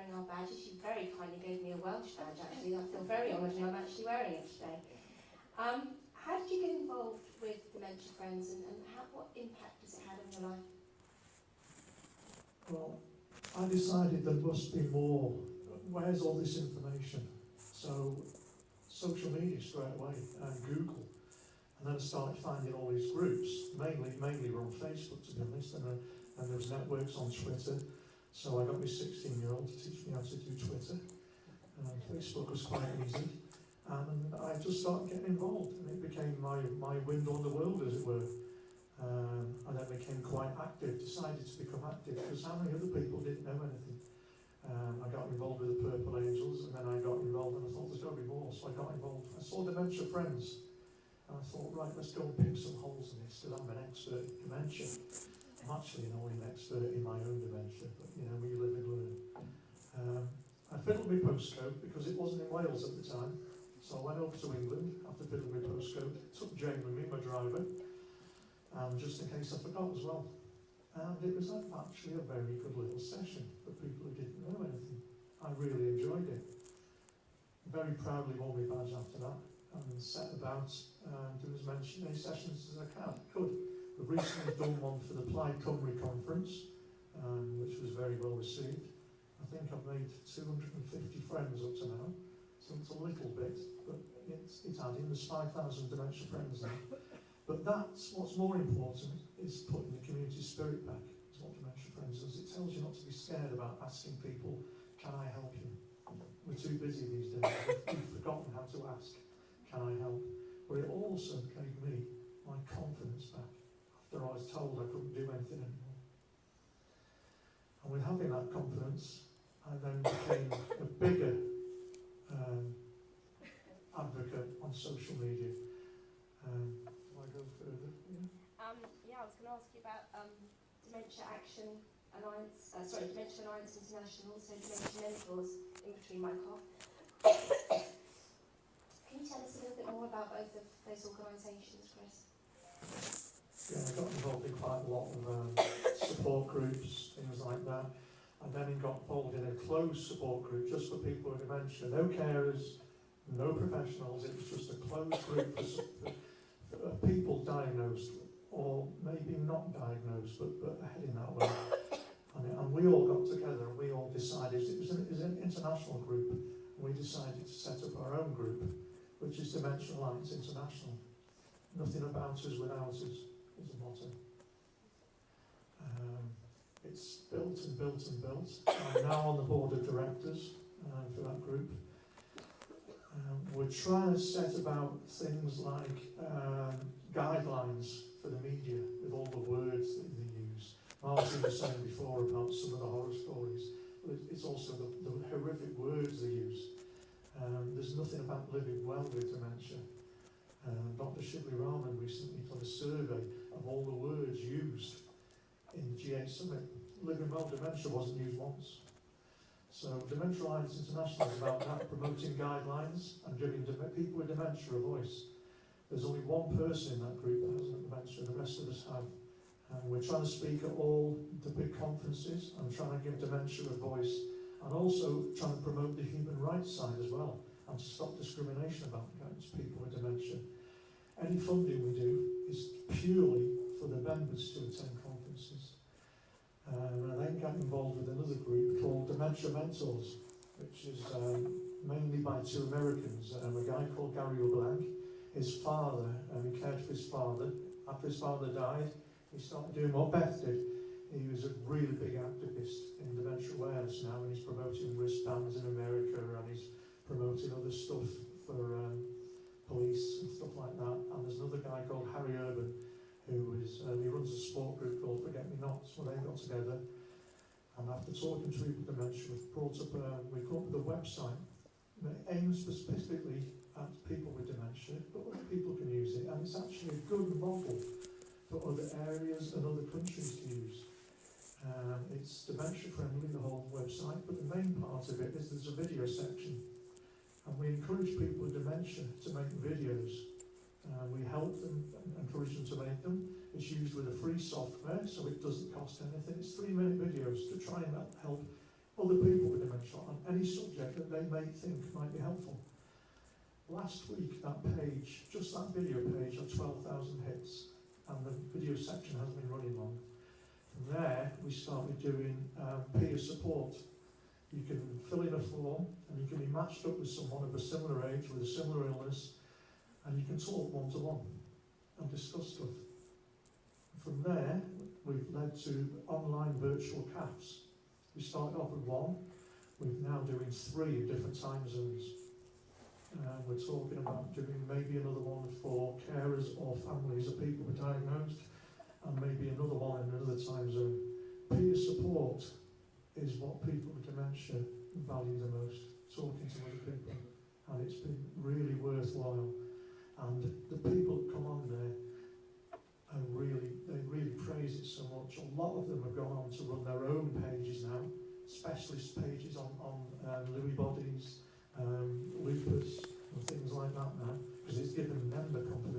wearing our badges. She very kindly gave me a Welsh badge, actually. I feel very honoured, and I'm actually wearing it today. How did you get involved with Dementia Friends, and what impact has it had on your life? Well, I decided there must be more. Where's all this information? So, social media straight away, and Google. And then I started finding all these groups, mainly were on Facebook, to be honest, and there was networks on Twitter. So I got my 16-year-old to teach me how to do Twitter. Facebook was quite easy. And I just started getting involved, and it became my window on the world, as it were. And then became quite active, decided to become active, because how many other people didn't know anything? I got involved with the Purple Angels, and then I got involved, and I thought there's got to be more, so I got involved. I saw Dementia Friends, and I thought, right, let's go and pick some holes in this, because I'm an expert in dementia. I'm actually an only expert in my own dementia, but you know, we live and learn. I fiddled my postcode, because it wasn't in Wales at the time, so I went over to England after fiddling my postcode, took Jane with me, my driver, and just in case I forgot as well. And it was actually a very good little session for people who didn't know anything. I really enjoyed it. Very proudly wore my badge after that, and set about doing as many sessions as I could. We've recently done one for the Plaid Cymru conference, which was very well received. I think I've made 250 friends up to now, so it's a little bit, but it's adding. There's 5,000 Dementia Friends now. But that's what's more important, is putting the community spirit back. Is what Dementia Friends does. It tells you not to be scared about asking people, can I help you? We're too busy these days. We've forgotten how to ask, can I help? But it also gave me my confidence back after I was told I couldn't do anything anymore. And with having that confidence, I then became a bigger advocate on social media. Do I go further? Yeah, I was going to ask you about Dementia Action Alliance, Dementia Alliance International, so Dementia Mentors, in between my cough. Can you tell us a little bit more about both of those organisations, Chris? Yeah, I got involved in quite a lot of support groups, things like that. I then got involved in a closed support group just for people with dementia. No carers, no professionals, it was just a closed group for people diagnosed, or maybe not diagnosed, but heading that way. And we all got together and we all decided, it was an international group, and we decided to set up our own group, which is Dementia Alliance International. Nothing about us without us is a motto. It's built and built and built. I'm now on the board of directors for that group. We're trying to set about things like guidelines for the media with all the words that they use. Martin was saying before about some of the horror stories, but it's also the horrific words they use. There's nothing about living well with dementia. Dr. Shibli Rahman recently did a survey of all the words used in the G8 summit. Living well dementia wasn't used once. So Dementia Alliance International is about that, promoting guidelines and giving people with dementia a voice. There's only one person in that group that hasn't dementia, the rest of us have. And we're trying to speak at all the big conferences and trying to give dementia a voice, and also trying to promote the human rights side as well, and to stop discrimination against people with dementia. Any funding we do is purely for the members to attend conferences. And I then got involved with another group called Dementia Mentors, which is mainly by two Americans. A guy called Gary LeBlanc, his father, he cared for his father. After his father died, he started doing what Beth did. He was a really big activist in dementia awareness now, and he's promoting wristbands in America, and he's promoting other stuff for police and stuff like that. And there's another guy called Harry Urban, who is, he runs a sport group called Forget Me Nots, where they got together. And after talking to people with dementia, we've brought up, we've come up with a website that aims specifically at people with dementia, but other people can use it, and it's actually a good model for other areas and other countries to use. It's dementia friendly, the whole website, but the main part of it is there's a video section, and we encourage people with dementia to make videos. We help them and encourage them to make them. It's used with a free software, so it doesn't cost anything. It's 3-minute videos to try and help other people with dementia on any subject that they may think might be helpful. Last week, that page, just that video page, had 12,000 hits, and the video section hasn't been running long. From there, we started doing peer support. You can fill in a form, and you can be matched up with someone of a similar age with a similar illness, and you can talk one-to-one and discuss stuff. From there, we've led to online virtual CAFs. We started off with one, we're now doing 3 in different time zones. We're talking about doing maybe another one for carers or families of people who are diagnosed, and maybe another one in another time zone. Peer support is what people with dementia value the most, talking to other people, and it's been really worthwhile. And the people that come on there they really praise it so much. A lot of them have gone on to run their own pages now, specialist pages on Lewy bodies, lupus and things like that now, because it's given them the confidence